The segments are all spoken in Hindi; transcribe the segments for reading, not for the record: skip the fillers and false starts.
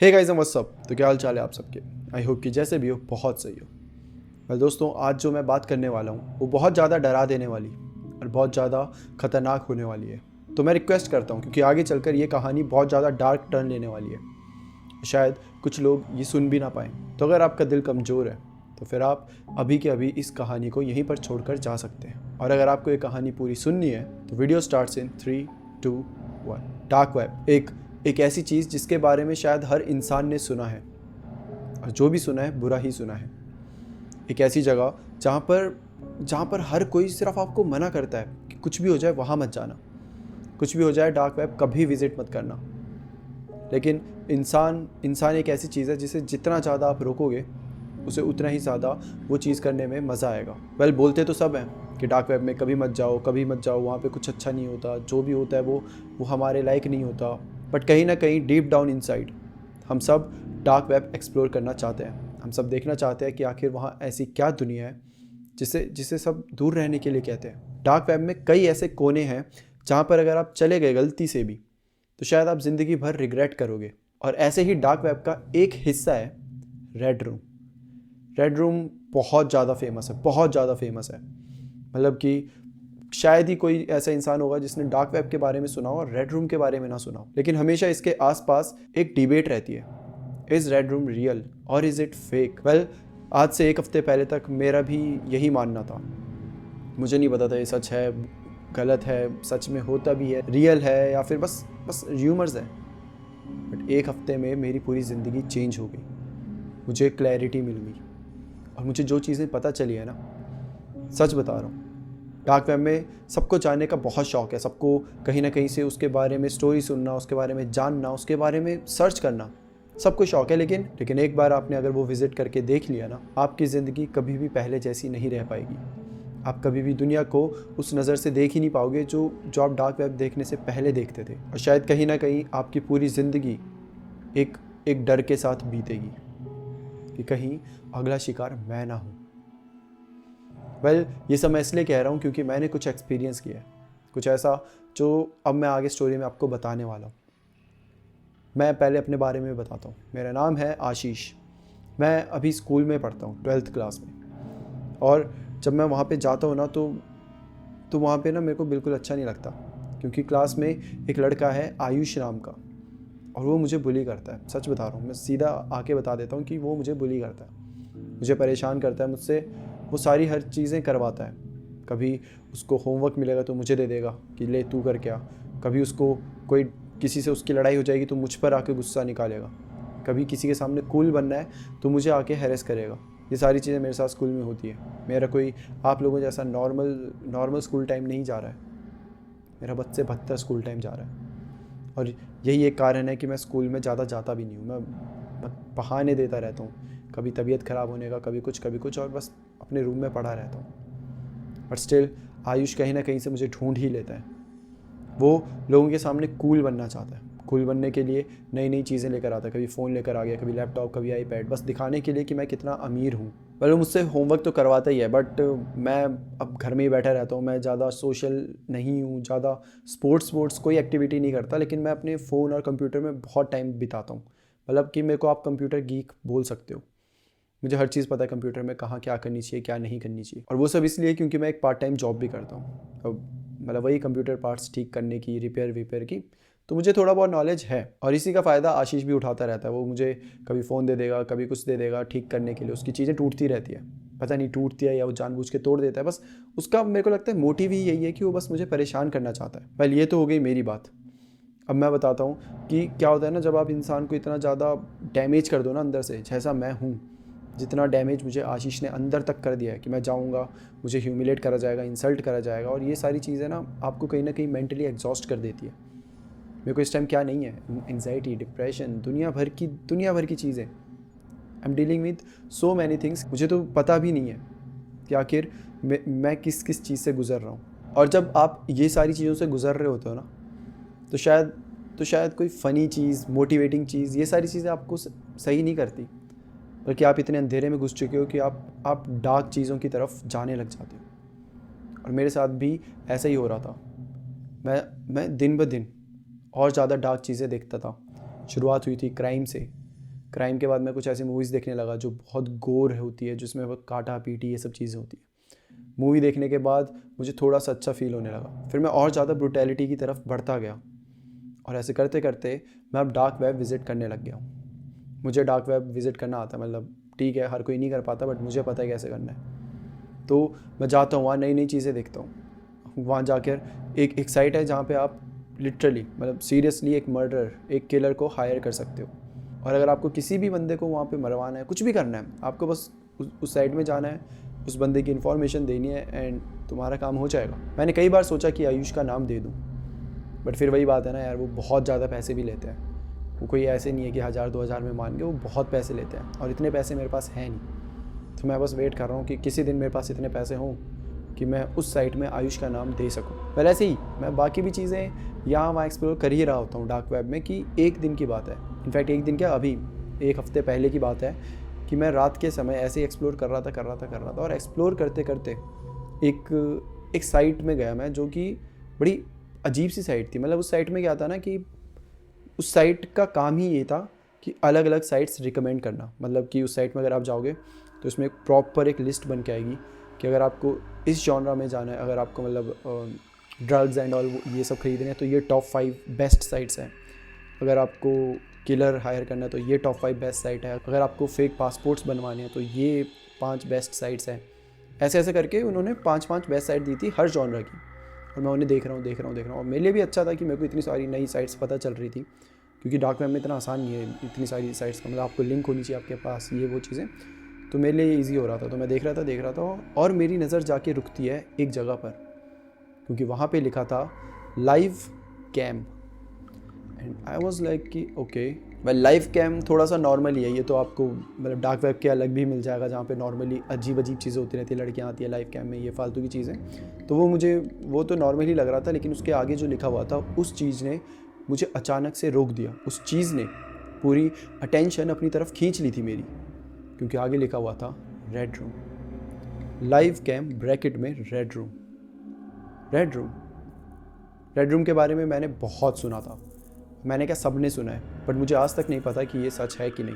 Hey guys what's up. तो क्या हाल चाल है आप सबके। आई होप कि जैसे भी हो बहुत सही हो। दोस्तों आज जो मैं बात करने वाला हूँ वो बहुत ज़्यादा डरा देने वाली और बहुत ज़्यादा ख़तरनाक होने वाली है। तो मैं रिक्वेस्ट करता हूँ क्योंकि आगे चलकर ये कहानी बहुत ज़्यादा डार्क टर्न लेने वाली है। शायद कुछ लोग ये सुन भी ना पाएँ। तो अगर आपका दिल कमज़ोर है तो फिर आप अभी के अभी इस कहानी को यहीं पर छोड़कर जा सकते हैं। और अगर आपको ये कहानी पूरी सुननी है तो video starts in 3, 2, 1। Dark web एक ऐसी चीज़ जिसके बारे में शायद हर इंसान ने सुना है और जो भी सुना है बुरा ही सुना है। एक ऐसी जगह जहाँ पर हर कोई सिर्फ आपको मना करता है कि कुछ भी हो जाए वहाँ मत जाना, कुछ भी हो जाए डार्क वेब कभी विजिट मत करना। लेकिन इंसान एक ऐसी चीज़ है जिसे जितना ज़्यादा आप रोकोगे उसे उतना ही ज़्यादा वो चीज़ करने में मज़ा आएगा। बोलते तो सब हैं कि डार्क वेब में कभी मत जाओ, वहाँ पे कुछ अच्छा नहीं होता, जो भी होता है वो हमारे लायक नहीं होता। बट कहीं ना कहीं डीप डाउन इनसाइड हम सब डार्क वेब एक्सप्लोर करना चाहते हैं। हम सब देखना चाहते हैं कि आखिर वहाँ ऐसी क्या दुनिया है जिसे जिसे सब दूर रहने के लिए कहते हैं। डार्क वेब में कई ऐसे कोने हैं जहाँ पर अगर आप चले गए गलती से भी तो शायद आप ज़िंदगी भर रिग्रेट करोगे। और ऐसे ही डार्क वेब का एक हिस्सा है रेड रूम। रेड रूम बहुत ज़्यादा फेमस है, बहुत ज़्यादा फेमस है। मतलब कि शायद ही कोई ऐसा इंसान होगा जिसने डार्क वेब के बारे में सुना हो और रेड रूम के बारे में ना सुना हो। लेकिन हमेशा इसके आसपास एक डिबेट रहती है, इज़ रेड रूम रियल और इज़ इट फेक। आज से एक हफ्ते पहले तक मेरा भी यही मानना था। मुझे नहीं पता था ये सच है, गलत है, सच में होता भी है, रियल है या फिर बस र्यूमर्स है। बट एक हफ्ते में मेरी पूरी ज़िंदगी चेंज हो गई। मुझे क्लैरिटी मिल गई और मुझे जो चीज़ें पता चली है ना, सच बता रहा हूँ। डार्क वेब में सबको जानने का बहुत शौक़ है, सबको कहीं ना कहीं से उसके बारे में स्टोरी सुनना, उसके बारे में जानना, उसके बारे में सर्च करना, सबको शौक़ है। लेकिन एक बार आपने अगर वो विज़िट करके देख लिया ना, आपकी ज़िंदगी कभी भी पहले जैसी नहीं रह पाएगी। आप कभी भी दुनिया को उस नज़र से देख ही नहीं पाओगे जो आप डार्क वेब देखने से पहले देखते थे। और शायद कहीं ना कहीं आपकी पूरी ज़िंदगी एक डर के साथ बीतेगी कि कहीं अगला शिकार मैं ना हूँ। ये सब मैं इसलिए कह रहा हूँ क्योंकि मैंने कुछ एक्सपीरियंस किया है, कुछ ऐसा जो अब मैं आगे स्टोरी में आपको बताने वाला हूँ। मैं पहले अपने बारे में बताता हूँ। मेरा नाम है आशीष। मैं अभी स्कूल में पढ़ता हूँ, 12th क्लास में। और जब मैं वहाँ पे जाता हूँ ना तो वहाँ पे ना मेरे को बिल्कुल अच्छा नहीं लगता, क्योंकि क्लास में एक लड़का है आयुष नाम का और वो मुझे बुली करता है। सच बता रहा हूँ, मैं सीधा आके बता देता हूँ कि वो मुझे बुली करता है, मुझे परेशान करता है, मुझसे वो सारी हर चीज़ें करवाता है। कभी उसको होमवर्क मिलेगा तो मुझे दे देगा कि ले तू कर क्या। कभी उसको कोई किसी से उसकी लड़ाई हो जाएगी तो मुझ पर आके गुस्सा निकालेगा। कभी किसी के सामने कूल बनना है तो मुझे आके हैरेस करेगा। ये सारी चीज़ें मेरे साथ स्कूल में होती है। मेरा कोई आप लोगों जैसा नॉर्मल स्कूल टाइम नहीं जा रहा है, मेरा बद से बदतर स्कूल टाइम जा रहा है। और यही एक कारण है कि मैं स्कूल में ज़्यादा जाता भी नहीं हूँ। मैं बहाने देता रहता हूँ, कभी तबीयत ख़राब होने का, कभी कुछ, और बस अपने रूम में पड़ा रहता हूँ। बट स्टिल आयुष कहीं ना कहीं से मुझे ढूंढ ही लेता है। वो लोगों के सामने कूल बनना चाहता है। कूल बनने के लिए नई नई चीज़ें लेकर आता है, कभी फ़ोन लेकर आ गया, कभी लैपटॉप, कभी आईपैड, बस दिखाने के लिए कि मैं कितना अमीर हूँ। वो मुझसे होमवर्क तो करवाता ही है, बट मैं अब घर में ही बैठा रहता हूँ। मैं ज़्यादा सोशल नहीं हूँ, ज़्यादा स्पोर्ट्स कोई एक्टिविटी नहीं करता। लेकिन मैं अपने फ़ोन और कंप्यूटर में बहुत टाइम बिताता हूँ। कि मेरे को आप कंप्यूटर गीक बोल सकते हो। मुझे हर चीज़ पता है कंप्यूटर में कहाँ क्या करनी चाहिए, क्या नहीं करनी चाहिए। और वो सब इसलिए क्योंकि मैं एक पार्ट टाइम जॉब भी करता हूँ। अब वही कंप्यूटर पार्ट्स ठीक करने की, रिपेयर की, तो मुझे थोड़ा बहुत नॉलेज है। और इसी का फ़ायदा आशीष भी उठाता रहता है। वो मुझे कभी फ़ोन दे देगा, कभी कुछ दे देगा ठीक करने के लिए। उसकी चीज़ें टूटती रहती है, पता नहीं टूटती है या वो जानबूझ के तोड़ देता है। बस उसका मेरे को लगता है मोटिव ही यही है कि वो बस मुझे परेशान करना चाहता है। ये तो हो गई मेरी बात। अब मैं बताता हूँ कि क्या होता है ना, जब आप इंसान को इतना ज़्यादा डैमेज कर दो ना अंदर से, जैसा मैं हूँ, जितना डैमेज मुझे आशीष ने अंदर तक कर दिया है कि मैं जाऊँगा, मुझे ह्यूमिलेट करा जाएगा, इंसल्ट करा जाएगा, और ये सारी चीज़ें ना आपको कहीं ना कहीं मेंटली एग्जॉस्ट कर देती है। मेरे को इस टाइम क्या नहीं है, एंजाइटी, डिप्रेशन, दुनिया भर की चीज़ें। I am dealing with so many things. मुझे तो पता भी नहीं है कि आखिर मैं किस किस चीज़ से गुज़र रहा हूँ। और जब आप ये सारी चीज़ों से गुज़र रहे होते हो ना, तो शायद कोई फ़नी चीज़, मोटिवेटिंग चीज़, ये सारी चीज़ें आपको सही नहीं करती। बल्कि आप इतने अंधेरे में घुस चुके हो कि आप डार्क चीज़ों की तरफ जाने लग जाते हो। और मेरे साथ भी ऐसा ही हो रहा था। मैं दिन ब दिन और ज़्यादा डार्क चीज़ें देखता था। शुरुआत हुई थी क्राइम से, क्राइम के बाद मैं कुछ ऐसी मूवीज़ देखने लगा जो बहुत गोर होती है, जिसमें वो काटा पीटी ये सब चीज़ें होती है। मूवी देखने के बाद मुझे थोड़ा सा अच्छा फील होने लगा, फिर मैं और ज़्यादा ब्रुटैलिटी की तरफ बढ़ता गया, और ऐसे करते करते मैं अब डार्क वेब विज़िट करने लग गया हूँ। मुझे डार्क वेब विज़िट करना आता है, मतलब ठीक है हर कोई नहीं कर पाता, बट मुझे पता है कैसे करना है। तो मैं जाता हूँ वहाँ, नई नई चीज़ें देखता हूँ। वहाँ जाकर एक साइट है जहाँ पे आप लिटरली मतलब सीरियसली एक मर्डर, एक किलर को हायर कर सकते हो, और अगर आपको किसी भी बंदे को वहाँ पे मरवाना है, कुछ भी करना है, आपको बस उस साइट में जाना है, उस बंदे की इन्फॉर्मेशन देनी है एंड तुम्हारा काम हो जाएगा। मैंने कई बार सोचा कि आयुष का नाम दे दूँ, बट फिर वही बात है ना यार, वो बहुत ज़्यादा पैसे भी लेते हैं। वो कोई ऐसे नहीं है कि 1000-2000 में मान के, वो बहुत पैसे लेते हैं, और इतने पैसे मेरे पास हैं नहीं। तो मैं बस वेट कर रहा हूँ कि किसी दिन मेरे पास इतने पैसे हों कि मैं उस साइट में आयुष का नाम दे सकूँ। पहले ऐसे ही मैं बाकी भी चीज़ें यहाँ वहाँ एक्सप्लोर कर ही रहा होता हूँ डार्क वेब में, कि एक दिन की बात है, इनफैक्ट एक दिन क्या, अभी 1 हफ्ते पहले की बात है, कि मैं रात के समय ऐसे ही एक्सप्लोर कर रहा था, और एक्सप्लोर करते करते एक साइट में गया मैं, जो कि बड़ी अजीब सी साइट थी। मतलब उस साइट में क्या था ना, कि उस साइट का काम ही ये था कि अलग अलग साइट्स रिकमेंड करना। मतलब कि उस साइट में अगर आप जाओगे तो उसमें प्रॉपर एक लिस्ट बन के आएगी कि अगर आपको इस जॉनरा में जाना है, अगर आपको मतलब ड्रग्स एंड ऑल ये सब खरीदने हैं, तो ये टॉप 5 बेस्ट साइट्स हैं। अगर आपको किलर हायर करना है तो ये टॉप 5 बेस्ट साइट है। अगर आपको फेक पासपोर्ट्स बनवाने हैं तो ये 5 बेस्ट साइट्स हैं। ऐसे ऐसे करके उन्होंने 5 बेस्ट साइट दी थी हर जॉनरा की, और मैं उन्हें देख रहा हूँ। और मेरे लिए भी अच्छा था कि मेरे को इतनी सारी नई साइट्स पता चल रही थी, क्योंकि डार्क वेब में इतना आसान नहीं है इतनी सारी साइट्स का, मतलब आपको लिंक होनी चाहिए आपके पास, ये वो चीज़ें। तो मेरे लिए ईजी हो रहा था, तो मैं देख रहा था, और मेरी नज़र जाके रुकती है एक जगह पर, क्योंकि वहाँ पे लिखा था live cam, and I was like कि ओके, वेल लाइव कैम थोड़ा सा नॉर्मल ही है, ये तो आपको मतलब डार्क वेब के अलग भी मिल जाएगा, जहाँ पे नॉर्मली अजीब चीज़ें होती रहती है, लड़कियाँ आती है लाइव कैम में, ये फालतू की चीज़ें। तो वो तो नॉर्मल ही लग रहा था, लेकिन उसके आगे जो लिखा हुआ था, उस चीज़ ने मुझे अचानक से रोक दिया। उस चीज़ ने पूरी अटेंशन अपनी तरफ खींच ली थी मेरी, क्योंकि आगे लिखा हुआ था red room, live cam bracket में रेड रूम के बारे में मैंने बहुत सुना था। मैंने क्या, सबने सुना है, बट मुझे आज तक नहीं पता कि ये सच है कि नहीं।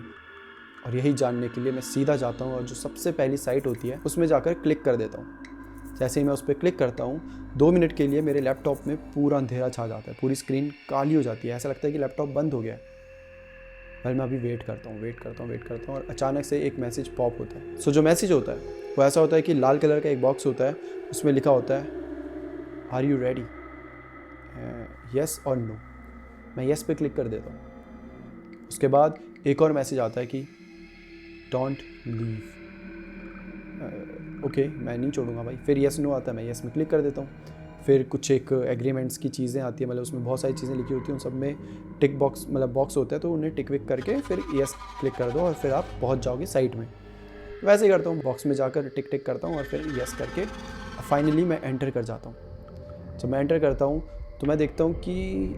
और यही जानने के लिए मैं सीधा जाता हूँ और जो सबसे पहली साइट होती है उसमें जाकर क्लिक कर देता हूँ। जैसे ही मैं उस पर क्लिक करता हूँ, 2 मिनट के लिए मेरे लैपटॉप में पूरा अंधेरा छा जाता है, पूरी स्क्रीन काली हो जाती है, ऐसा लगता है कि लैपटॉप बंद हो गया है। पर मैं अभी वेट करता हूँ और अचानक से एक मैसेज पॉप होता है। सो जो मैसेज होता है वो ऐसा होता है कि लाल कलर का एक बॉक्स होता है, उसमें लिखा होता है आर यू रेडी, येस और नो। मैं येस पे क्लिक कर देता हूँ। उसके बाद एक और मैसेज आता है कि डोंट लीव। ओके, मैं नहीं छोड़ूंगा भाई। फिर येस नो आता है, मैं येस में क्लिक कर देता हूँ। फिर कुछ एक एग्रीमेंट्स की चीज़ें आती है, मतलब उसमें बहुत सारी चीज़ें लिखी होती हैं, उन सब में टिक बॉक्स मतलब बॉक्स होता है, तो उन्हें टिक विक करके फिर येस क्लिक कर दो और फिर आप पहुँच जाओगे साइट में। वैसे ही करता हूँ, बॉक्स में जाकर टिक टिक करता हूँ और फिर येस करके फाइनली मैं एंटर कर जाता हूँ। जब मैं एंटर करता हूँ तो मैं देखता हूँ कि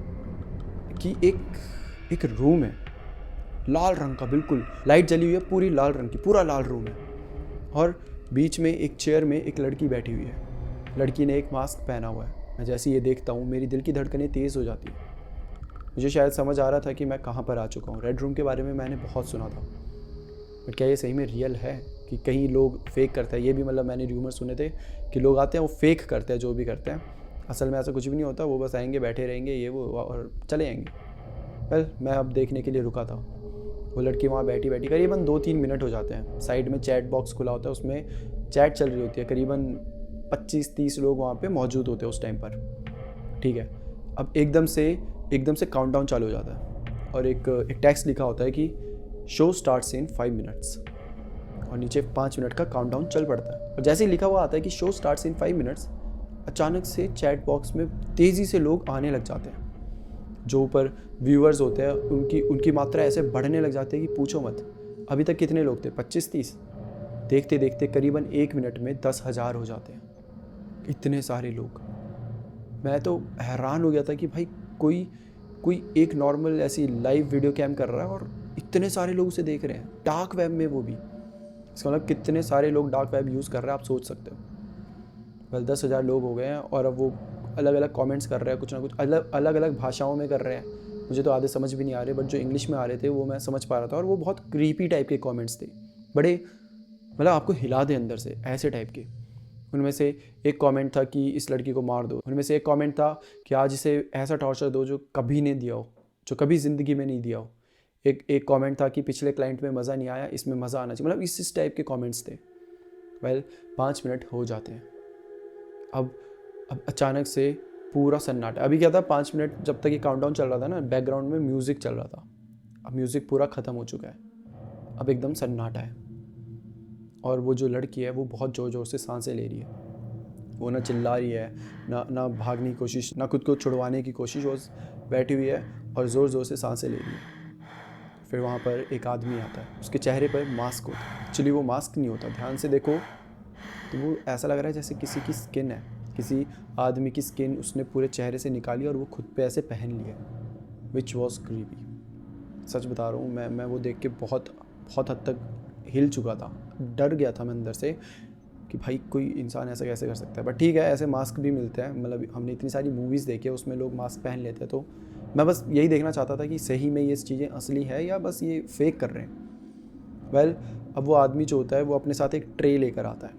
एक रूम है लाल रंग का, बिल्कुल लाइट जली हुई है, पूरी लाल रंग की, पूरा लाल रूम है, और बीच में एक चेयर में एक लड़की बैठी हुई है। लड़की ने एक मास्क पहना हुआ है। मैं जैसे ये देखता हूँ मेरी दिल की धड़कनें तेज़ हो जाती है। मुझे शायद समझ आ रहा था कि मैं कहाँ पर आ चुका हूँ। रेड रूम के बारे में मैंने बहुत सुना था, बट क्या ये सही में रियल है कि कहीं लोग फेक करते हैं? ये भी मतलब मैंने र्यूमर सुने थे कि लोग आते हैं वो फेक करते हैं जो भी करते हैं, असल में ऐसा कुछ भी नहीं होता। वो बस आएंगे, बैठे रहेंगे, ये वो, और चले जाएंगे। वेल, मैं अब देखने के लिए रुका था। वो लड़की वहाँ बैठी करीबन 2-3 मिनट हो जाते हैं। साइड में चैट बॉक्स खुला होता है, उसमें चैट चल रही होती है। करीबन 25-30 लोग वहाँ पे मौजूद होते हैं उस टाइम पर, ठीक है। अब एकदम से काउंटडाउन चालू हो जाता है और एक टेक्स्ट लिखा होता है कि शो स्टार्ट्स इन 5 मिनट्स, और नीचे 5 मिनट का काउंटडाउन चल पड़ता है। और जैसे ही लिखा हुआ आता है कि शो स्टार्ट्स इन 5 मिनट्स, अचानक से चैट बॉक्स में तेज़ी से लोग आने लग जाते हैं। जो ऊपर व्यूअर्स होते हैं उनकी मात्रा ऐसे बढ़ने लग जाती है कि पूछो मत। अभी तक कितने लोग थे? 25-30। देखते देखते करीबन 1 मिनट में 10,000 हो जाते हैं। इतने सारे लोग। मैं तो हैरान हो गया था कि भाई कोई एक नॉर्मल ऐसी लाइव वीडियो कैम कर रहा है और इतने सारे लोग उसे देख रहे हैं, डार्क वेब में वो भी। इसका मतलब कितने सारे लोग डार्क वेब यूज़ कर रहे हैं, आप सोच सकते हो। बस 10,000 लोग हो गए हैं और अब वो अलग अलग कमेंट्स कर रहे हैं, कुछ ना कुछ अलग अलग भाषाओं में कर रहे हैं। मुझे तो आधे समझ भी नहीं आ रहे, बट जो इंग्लिश में आ रहे थे वो मैं समझ पा रहा था, और वो बहुत क्रीपी टाइप के कमेंट्स थे, बड़े मतलब आपको हिला दे अंदर से ऐसे टाइप के। उनमें से एक कमेंट था कि इस लड़की को मार दो, उनमें से एक कमेंट था कि आज इसे ऐसा टॉर्चर दो जो कभी नहीं दिया हो, जो कभी ज़िंदगी में नहीं दिया हो। एक कमेंट था कि पिछले क्लाइंट में मज़ा नहीं आया, इसमें मज़ा आना चाहिए, मतलब इस टाइप के कमेंट्स थे। वेल 5 मिनट हो जाते हैं। अब अचानक से पूरा सन्नाटा। अभी क्या था, 5 मिनट जब तक ये काउंटडाउन चल रहा था ना, बैकग्राउंड में म्यूज़िक चल रहा था। अब म्यूज़िक पूरा ख़त्म हो चुका है, अब एकदम सन्नाटा है, और वो जो लड़की है वो बहुत ज़ोर ज़ोर से सांसें ले रही है। वो ना चिल्ला रही है, ना भागने की कोशिश, ना खुद को छुड़वाने की कोशिश, वो बैठी हुई है और ज़ोर ज़ोर से सांसें ले रही है। फिर वहाँ पर एक आदमी आता है, उसके चेहरे पर मास्क होता है। एक्चुअली वो मास्क नहीं होता, ध्यान से देखो तो वो ऐसा लग रहा है जैसे किसी की स्किन है, किसी आदमी की स्किन उसने पूरे चेहरे से निकाली और वो खुद पे ऐसे पहन लिया, विच वॉज क्रीपी। सच बता रहा हूँ, मैं वो देख के बहुत हद तक हिल चुका था, डर गया था मैं अंदर से कि भाई कोई इंसान ऐसा कैसे कर सकता है। बट ठीक है, ऐसे मास्क भी मिलते हैं, मतलब हमने इतनी सारी मूवीज़ देखी है उसमें लोग मास्क पहन लेते हैं, तो मैं बस यही देखना चाहता था कि सही में ये चीज़ें असली है या बस ये फेक कर रहे हैं। वेल अब वो आदमी जो होता है वो अपने साथ एक ट्रे लेकर आता है,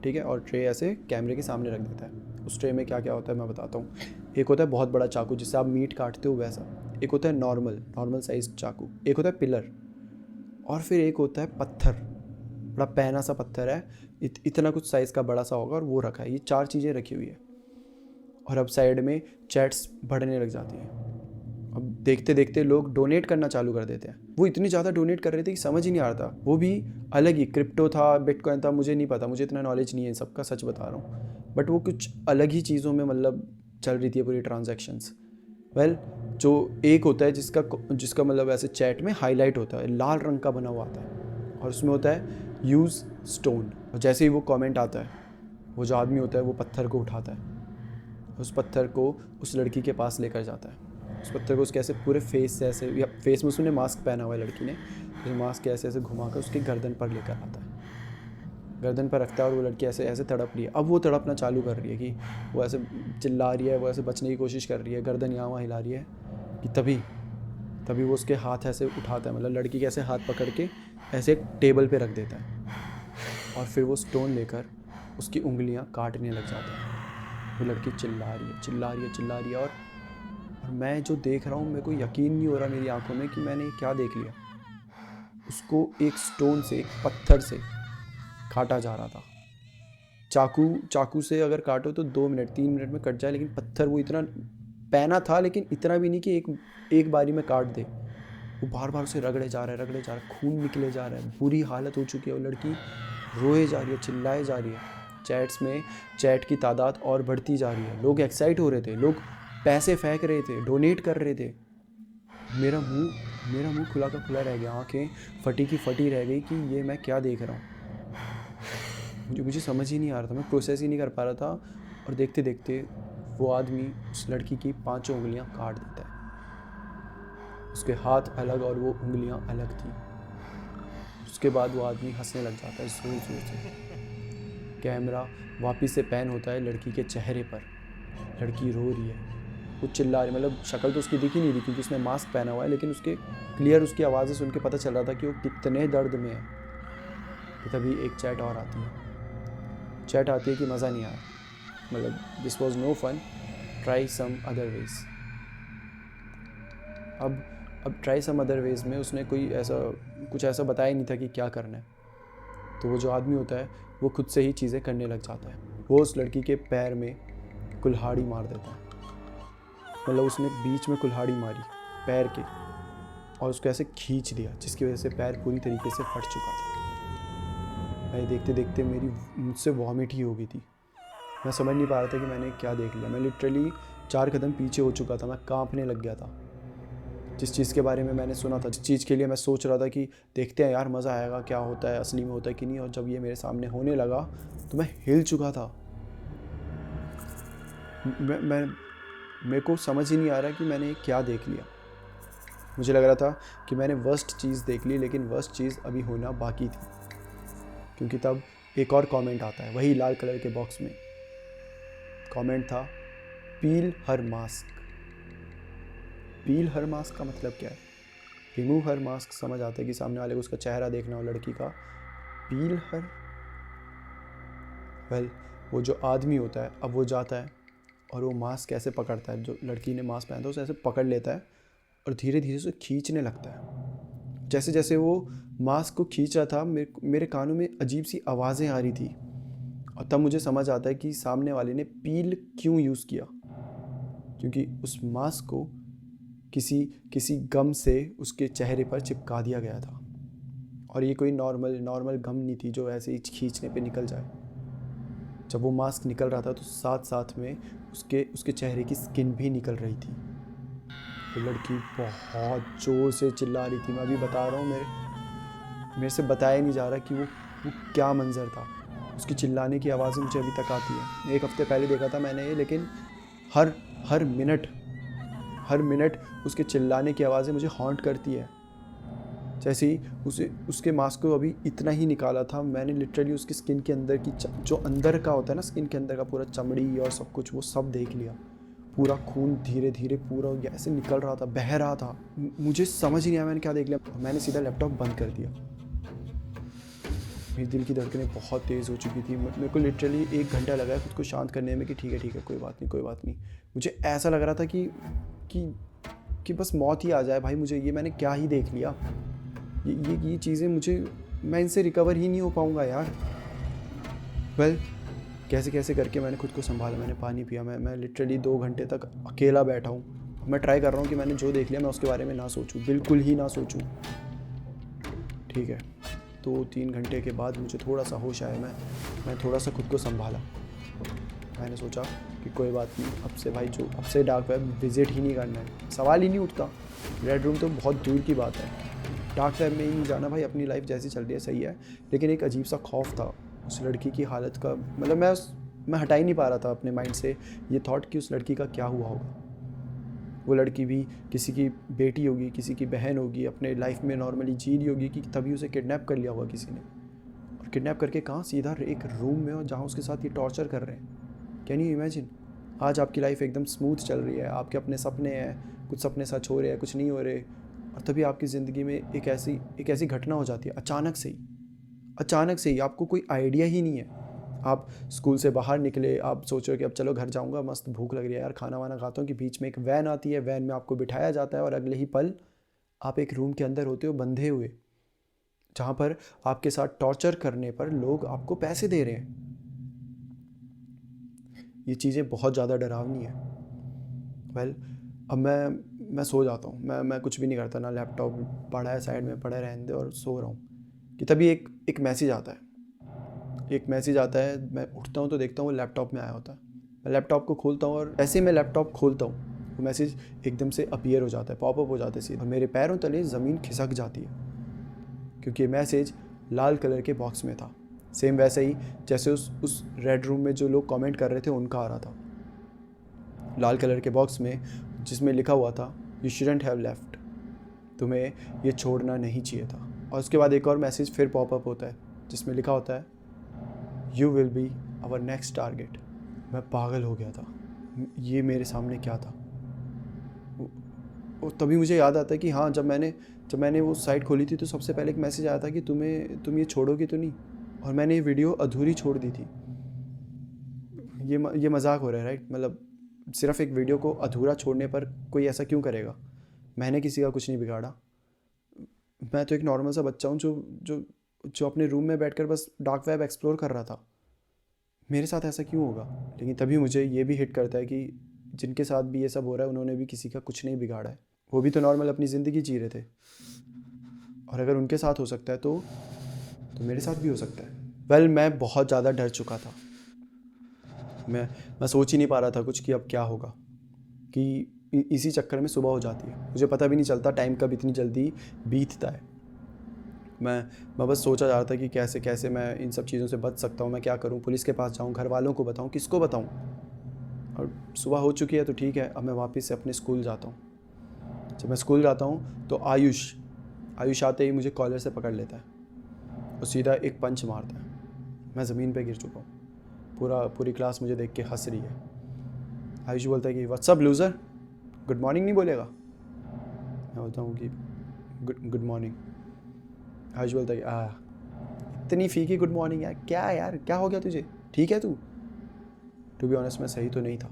ठीक है, और ट्रे ऐसे कैमरे के सामने रख देता है। उस ट्रे में क्या क्या होता है मैं बताता हूँ। एक होता है बहुत बड़ा चाकू जिससे आप मीट काटते हो वैसा, एक होता है नॉर्मल साइज चाकू, एक होता है पिलर, और फिर एक होता है पत्थर, बड़ा पैना सा पत्थर है, इतना कुछ साइज़ का बड़ा सा होगा, और वो रखा है। ये 4 चीज़ें रखी हुई है। और अब साइड में चैट्स बढ़ने लग जाती हैं। अब देखते देखते लोग डोनेट करना चालू कर देते हैं। वो इतनी ज़्यादा डोनेट कर रहे थे कि समझ ही नहीं आ रहा था। वो भी अलग ही, क्रिप्टो था, बिटकॉइन था, मुझे नहीं पता, मुझे इतना नॉलेज नहीं है सबका, सच बता रहा हूँ। बट वो कुछ अलग ही चीज़ों में मतलब चल रही थी पूरी ट्रांजैक्शंस। वेल जो एक होता है जिसका मतलब ऐसे चैट में हाईलाइट होता है, लाल रंग का बना हुआ आता है, और उसमें होता है यूज़ स्टोन। और जैसे ही वो कमेंट आता है, वो जो आदमी होता है वो पत्थर को उठाता है, उस पत्थर को उस लड़की के पास लेकर जाता है। उस पत्थर को उसके ऐसे पूरे फेस से ऐसे, या फेस में उसने मास्क पहना हुआ है लड़की ने, तो मास्क के ऐसे ऐसे घुमाकर उसके गर्दन पर लेकर आता है, गर्दन पर रखता है, और वो लड़की ऐसे ऐसे तड़प रही है। अब वो तड़पना चालू कर रही है कि वो ऐसे चिल्ला रही है, वो ऐसे बचने की कोशिश कर रही है, गर्दन यहाँ वहाँ हिला रही है, कि तभी वो उसके हाथ ऐसे उठाता है, मतलब लड़की के ऐसे हाथ पकड़ के ऐसे एक टेबल पे रख देता है, और फिर वो स्टोन लेकर उसकी उंगलियां काटने लग जाता है। वो लड़की चिल्ला रही है, और मैं जो देख रहा हूँ मेरे को यकीन नहीं हो रहा मेरी आंखों में कि मैंने क्या देख लिया। उसको एक स्टोन से, एक पत्थर से काटा जा रहा था। चाकू से अगर काटो तो 2 मिनट 3 मिनट में कट जाए, लेकिन पत्थर वो इतना पैना था, लेकिन इतना भी नहीं कि एक बारी में काट दे। वो बार बार उसे रगड़े जा रहा है, खून निकले जा रहा है, बुरी हालत हो चुकी है। वो लड़की रोए जा रही है, चिल्लाए जा रही है। चैट की तादाद और बढ़ती जा रही है, लोग एक्साइट हो रहे थे, लोग पैसे फेंक रहे थे, डोनेट कर रहे थे। मेरा मुंह खुला का खुला रह गया, आंखें फटी की फटी रह गई कि ये मैं क्या देख रहा हूँ। मुझे समझ ही नहीं आ रहा था, मैं प्रोसेस ही नहीं कर पा रहा था। और देखते देखते वो आदमी उस लड़की की 5 उंगलियां काट देता है। उसके हाथ अलग और वो उंगलियां अलग थी। उसके बाद वो आदमी हंसने लग जाता है जोर जोर से। कैमरा वापस से पैन होता है लड़की के चेहरे पर। लड़की रो रही है, वो चिल्ला रही, मतलब शक्ल तो उसकी दिख ही नहीं रही क्योंकि उसने मास्क पहना हुआ है, लेकिन उसकी आवाज़ें सुन के पता चल रहा था कि वो कितने दर्द में है। कि तभी एक चैट और आती है कि मज़ा नहीं आया, मतलब this was no fun, try some other ways. अब ट्राई सम अदर वेज में उसने कुछ ऐसा बताया नहीं था कि क्या करना है। तो वो जो आदमी होता है वो खुद से ही चीज़ें करने लग जाता है। वो उस लड़की के पैर में कुल्हाड़ी मार देता है, मतलब उसने बीच में कुल्हाड़ी मारी पैर के, और उसको ऐसे खींच दिया, जिसकी वजह से पैर पूरी तरीके से फट चुका था। मैं देखते देखते मुझसे वॉमिट ही हो गई थी। मैं समझ नहीं पा रहा था कि मैंने क्या देख लिया। मैं लिटरली 4 कदम पीछे हो चुका था, मैं कांपने लग गया था। जिस चीज़ के बारे में मैंने सुना था, जिस चीज़ के लिए मैं सोच रहा था कि देखते हैं यार मज़ा आएगा, क्या होता है, असली में होता है कि नहीं, और जब ये मेरे सामने होने लगा तो मैं हिल चुका था। मेरे को समझ ही नहीं आ रहा कि मैंने क्या देख लिया। मुझे लग रहा था कि मैंने वर्स्ट चीज़ देख ली, लेकिन वर्स्ट चीज़ अभी होना बाकी थी, क्योंकि तब एक और कमेंट आता है वही लाल कलर के बॉक्स में। कमेंट था, पील हर मास्क, पील हर मास्क का मतलब क्या है? रिमूव हर मास्क समझ आता है कि सामने वाले को उसका चेहरा देखना हो लड़की का। पील हर, वेल वो जो आदमी होता है अब वो जाता है और वो मास्क ऐसे पकड़ता है, जो लड़की ने मास्क पहना था उसे ऐसे पकड़ लेता है और धीरे धीरे उसे खींचने लगता है। जैसे जैसे वो मास्क को खींच रहा था मेरे कानों में अजीब सी आवाज़ें आ रही थी और तब मुझे समझ आता है कि सामने वाले ने पील क्यों यूज़ किया, क्योंकि उस मास्क को किसी किसी गम से उसके चेहरे पर चिपका दिया गया था और ये कोई नॉर्मल गम नहीं थी जो ऐसे ही खींचने पे निकल जाए। जब वो मास्क निकल रहा था तो साथ साथ में उसके चेहरे की स्किन भी निकल रही थी। वो लड़की बहुत ज़ोर से चिल्ला रही थी। मैं अभी बता रहा हूँ, मेरे से बताया नहीं जा रहा कि वो क्या मंज़र था। उसकी चिल्लाने की आवाज़ें मुझे अभी तक आती है। 1 हफ़्ते पहले देखा था मैंने ये, लेकिन हर मिनट उसके चिल्लाने की आवाज़ें मुझे हॉन्ट करती है। जैसे ही उसके मास्क को अभी इतना ही निकाला था मैंने, लिटरली उसकी स्किन के अंदर की जो अंदर का होता है ना, स्किन के अंदर का पूरा चमड़ी और सब कुछ, वो सब देख लिया। पूरा खून धीरे धीरे पूरा ऐसे निकल रहा था, बह रहा था। मुझे समझ ही नहीं आया मैंने क्या देख लिया। मैंने सीधा लैपटॉप बंद कर दिया। मेरे दिल की धड़कनें बहुत तेज़ हो चुकी थी। मेरे को लिटरली 1 घंटा लगा खुद को शांत करने में कि ठीक है कोई बात नहीं। मुझे ऐसा लग रहा था कि बस मौत ही आ जाए भाई मुझे। ये मैंने क्या ही देख लिया। ये चीज़ें मैं इनसे रिकवर ही नहीं हो पाऊँगा यार। वेल कैसे करके मैंने खुद को संभाला। मैंने पानी पिया। मैं लिटरली 2 घंटे तक अकेला बैठा हूँ। मैं ट्राई कर रहा हूँ कि मैंने जो देख लिया मैं उसके बारे में ना सोचूं, बिल्कुल ही ना सोचूं। ठीक है, 2-3 घंटे के बाद मुझे थोड़ा सा होश आया। मैं थोड़ा सा खुद को संभाला। मैंने सोचा कि कोई बात नहीं, अब से डार्क वेब विज़िट ही नहीं करना है, सवाल ही नहीं उठता। रेड रूम तो बहुत दूर की बात है, डार्क वेब में ही नहीं जाना भाई। अपनी लाइफ जैसी चल रही है सही है, लेकिन एक अजीब सा खौफ था उस लड़की की हालत का। मतलब मैं हटा ही नहीं पा रहा था अपने माइंड से ये थॉट कि उस लड़की का क्या हुआ होगा। वो लड़की भी किसी की बेटी होगी, किसी की बहन होगी, अपने लाइफ में नॉर्मली जी रही होगी कि तभी उसे किडनैप कर लिया होगा किसी ने। और किडनैप करके कहाँ, सीधा एक रूम में, और जहाँ उसके साथ ये टॉर्चर कर रहे हैं। Can you imagine? आज आपकी लाइफ एकदम स्मूथ चल रही है, आपके अपने सपने हैं, कुछ सपने सच हो रहे हैं, कुछ नहीं हो रहे, और तभी आपकी ज़िंदगी में एक ऐसी घटना हो जाती है अचानक से ही आपको कोई आइडिया ही नहीं है। आप स्कूल से बाहर निकले, आप सोच रहे हो कि अब चलो घर जाऊंगा, मस्त भूख लग रही है यार, खाना वाना खाता हूँ, कि बीच में एक वैन आती है, वैन में आपको बिठाया जाता है और अगले ही पल आप एक रूम के अंदर होते हो बंधे हुए, जहाँ पर आपके साथ टॉर्चर करने पर लोग आपको पैसे दे रहे हैं। ये चीज़ें बहुत ज़्यादा डरावनी है। वेल अब मैं सो जाता हूँ। मैं कुछ भी नहीं करता, ना लैपटॉप पड़ा है साइड में, पड़ा रहने दे और सो रहा हूँ कि तभी एक मैसेज आता है। मैं उठता हूँ तो देखता हूँ वो लैपटॉप में आया होता है। मैं लैपटॉप को खोलता हूँ और ऐसे ही मैं लैपटॉप खोलता हूँ वो मैसेज एकदम से अपीयर हो जाता है, पॉपअप हो जाता है सीधा, और मेरे पैरों तले ज़मीन खिसक जाती है, क्योंकि ये मैसेज लाल कलर के बॉक्स में था। सेम वैसे ही जैसे उस रेड रूम में जो लोग कमेंट कर रहे थे उनका आ रहा था, लाल कलर के बॉक्स में, जिसमें लिखा हुआ था यू शुडंट हैव लेफ्ट, तुम्हें ये छोड़ना नहीं चाहिए था। और उसके बाद एक और मैसेज फिर पॉपअप होता है जिसमें लिखा होता है you will be our next target. मैं पागल हो गया था, ये मेरे सामने क्या था। तभी मुझे याद आता है कि हाँ, जब मैंने वो साइट खोली थी तो सबसे पहले एक मैसेज आया था कि तुम ये छोड़ोगे तो नहीं, और मैंने ये वीडियो अधूरी छोड़ दी थी। ये मजाक हो रहा है राइट? मतलब सिर्फ एक वीडियो को अधूरा छोड़ने पर कोई ऐसा क्यों करेगा? मैंने किसी का कुछ नहीं बिगाड़ा। मैं तो एक नॉर्मल सा बच्चा हूँ जो अपने रूम में बैठकर बस डार्क वेब एक्सप्लोर कर रहा था। मेरे साथ ऐसा क्यों होगा? लेकिन तभी मुझे ये भी हिट करता है कि जिनके साथ भी ये सब हो रहा है उन्होंने भी किसी का कुछ नहीं बिगाड़ा है। वो भी तो नॉर्मल अपनी ज़िंदगी जी रहे थे, और अगर उनके साथ हो सकता है तो मेरे साथ भी हो सकता है। वेल मैं बहुत ज़्यादा डर चुका था। मैं सोच ही नहीं पा रहा था कुछ कि अब क्या होगा, कि इसी चक्कर में सुबह हो जाती है, मुझे पता भी नहीं चलता टाइम कब इतनी जल्दी बीतता है। मैं बस सोचा जा रहा था कि कैसे मैं इन सब चीज़ों से बच सकता हूँ। मैं क्या करूँ? पुलिस के पास जाऊँ, घर वालों को बताऊँ, किसको बताऊँ? और सुबह हो चुकी है तो ठीक है, अब मैं वापस से अपने स्कूल जाता हूँ। जब मैं स्कूल जाता हूँ तो आयुष आते ही मुझे कॉलर से पकड़ लेता है और सीधा एक पंच मारता है। मैं ज़मीन पे गिर चुका हूँ। पूरी क्लास मुझे देख के हंस रही है। आयुष बोलता है कि व्हाट्सअप लूज़र, गुड मॉर्निंग नहीं बोलेगा? मैं बोलता हूँ कि गुड मॉर्निंग। आयुष बोलता है कि इतनी फीकी गुड मॉर्निंग यार, क्या यार, क्या हो गया तुझे, ठीक है तू? टू बी ऑनेस्ट मैं सही तो नहीं था,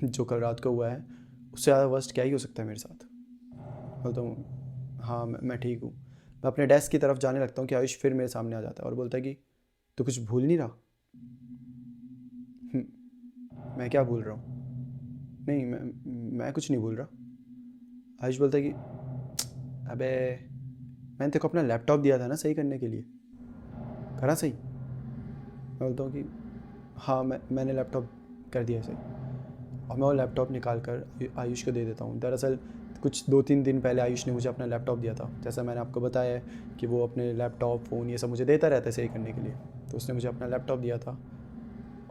जो कल रात को हुआ है उससे ज़्यादा वर्स्ट क्या ही हो सकता है मेरे साथ। बोलता हूँ हाँ मैं ठीक हूँ। मैं अपने डेस्क की तरफ जाने लगता हूँ कि आयुष फिर मेरे सामने आ जाता है और बोलता है कि तू कुछ भूल नहीं रहा? मैं क्या भूल रहा हूँ? नहीं मैं कुछ नहीं भूल रहा। आयुष बोलता है कि अबे मैंने तेरे को अपना लैपटॉप दिया था ना सही करने के लिए, करा सही? मैं बोलता हूँ कि हाँ मैंने लैपटॉप कर दिया सही। और मैं वो लैपटॉप निकाल कर आयुष को दे देता हूँ। दरअसल कुछ 2-3 दिन पहले आयुष ने मुझे अपना लैपटॉप दिया था। जैसा मैंने आपको बताया है कि वो अपने लैपटॉप फ़ोन ये सब मुझे देता रहता है सही करने के लिए, तो उसने मुझे अपना लैपटॉप दिया था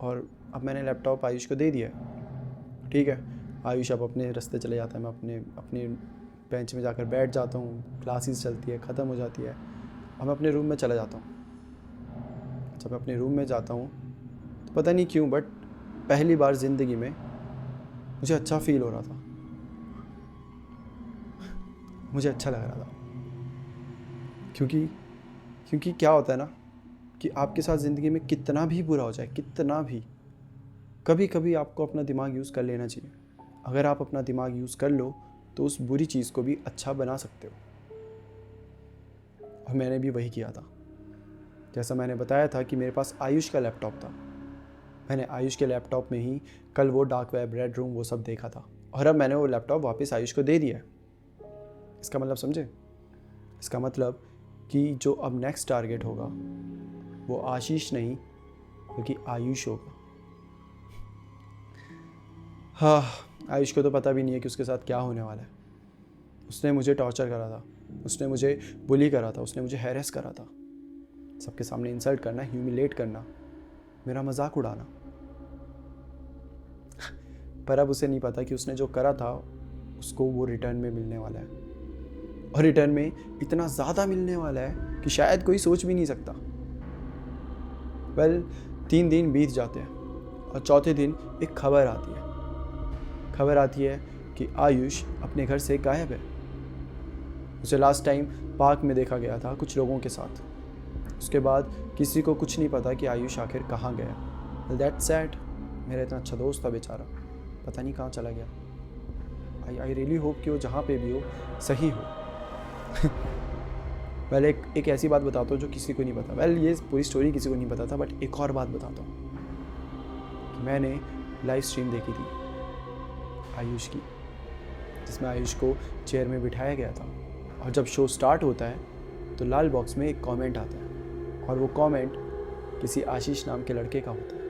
और अब मैंने लैपटॉप आयुष को दे दिया है। ठीक है, आयुष अब अपने रास्ते चले जाता है, मैं अपने अपने बेंच में जाकर बैठ जाता हूँ। क्लासेस चलती है, ख़त्म हो जाती है और मैं अपने रूम में चला जाता हूँ। जब मैं अपने रूम में जाता हूँ तो पता नहीं क्यों बट पहली बार ज़िंदगी में मुझे अच्छा फील हो रहा था, मुझे अच्छा लग रहा था। क्योंकि क्या होता है ना कि आपके साथ ज़िंदगी में कितना भी बुरा हो जाए, कितना भी, कभी कभी आपको अपना दिमाग यूज़ कर लेना चाहिए। अगर आप अपना दिमाग यूज़ कर लो तो उस बुरी चीज़ को भी अच्छा बना सकते हो, और मैंने भी वही किया था। जैसा मैंने बताया था कि मेरे पास आयुष का लैपटॉप था, मैंने आयुष के लैपटॉप में ही कल वो डार्क वेब, रेड रूम वो सब देखा था, और अब मैंने वो लैपटॉप वापस आयुष को दे दिया है। इसका मतलब समझे? इसका मतलब कि जो अब नेक्स्ट टारगेट होगा वो आशीष नहीं बल्कि आयुष होगा। हाँ, आयुष को तो पता भी नहीं है कि उसके साथ क्या होने वाला है। उसने मुझे टॉर्चर करा था, उसने मुझे बुली करा था, उसने मुझे हैरेस करा था, सबके सामने इंसल्ट करना, ह्यूमिलेट करना, मेरा मजाक उड़ाना। पर अब उसे नहीं पता कि उसने जो करा था उसको वो रिटर्न में मिलने वाला है, और रिटर्न में इतना ज़्यादा मिलने वाला है कि शायद कोई सोच भी नहीं सकता। वेल 3 दिन बीत जाते हैं और चौथे दिन एक खबर आती है कि आयुष अपने घर से गायब है। उसे लास्ट टाइम पार्क में देखा गया था कुछ लोगों के साथ। उसके बाद किसी को कुछ नहीं पता कि आयुष आखिर कहाँ गया। दैट सैड, मेरा इतना अच्छा दोस्त था बेचारा, पता नहीं कहाँ चला गया। आई रियली होप कि वो जहाँ पे भी हो सही हो। वेल एक ऐसी बात बताता हूँ जो किसी को नहीं पता। वेल ये पूरी स्टोरी किसी को नहीं पता था, बट एक और बात बताता हूँ कि मैंने लाइव स्ट्रीम देखी थी आयुष की, जिसमें आयुष को चेयर में बिठाया गया था, और जब शो स्टार्ट होता है तो लाल बॉक्स में एक कमेंट आता है, और वो कमेंट किसी आशीष नाम के लड़के का होता है।